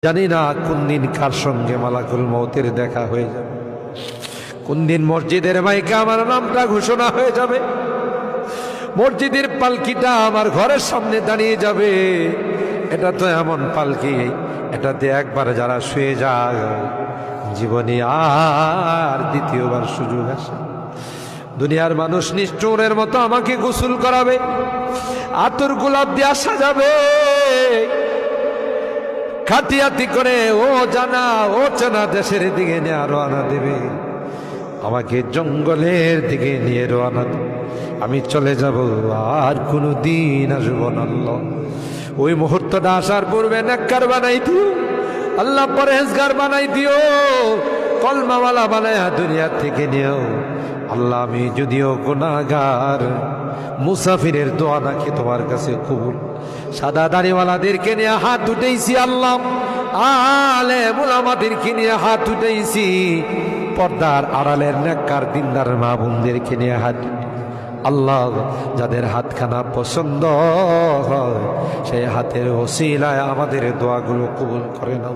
জানি না কোন দিন কার সঙ্গে মালাকুল মৌতের দেখা হয়ে যাবে, কোন দিন মসজিদের মাইকে আমার নামটা ঘোষণা হয়ে যাবে, মসজিদের পালকিটা আমার ঘরের সামনে দাঁড়িয়ে যাবে। এটা তো এমন পালকি, এটাতে একবার যারা শুয়ে যায় জীবনে আর দ্বিতীয়বার সুযোগ আসে। দুনিয়ার মানুষ নিষ্ঠুরের মতো আমাকে গোসল করাবে, আতর গোলাপ দিয়ে আসা যাবে, খাটিয়াতি করে ও জানা ও চেনা দেশের দিকে নিয়ে রওনা দেবে, আমাকে জঙ্গলের দিকে নিয়ে রওনা দেবে। আমি চলে যাব, আর কোনো দিন আসবো না। আল্লাহ ওই মুহূর্তটা আসার পূর্বে নেককার বানাই দিও আল্লাহ, পরহেজগার বানাই দিও, কলমাওয়ালা বানায়া দুনিয়া থেকে নিও আল্লাহ। আমি যদিও গুনাহগার, মুসাফিরের দোয়া নাকি তোমার কাছে কবুল। সাদা দাড়িওয়ালাদেরকে নিয়ে হাত উঠেছি আল্লাহ, আলেম উলামাদেরকে নিয়ে হাত উঠেছি, পর্দার আড়ালের নেককার দিনদার মা বোনদেরকে নিয়ে হাত আল্লাহ। যাদের হাতখানা পছন্দ হয় সেই হাতের ওসিলায় আমাদের দোয়াগুলো কবুল করে নাও।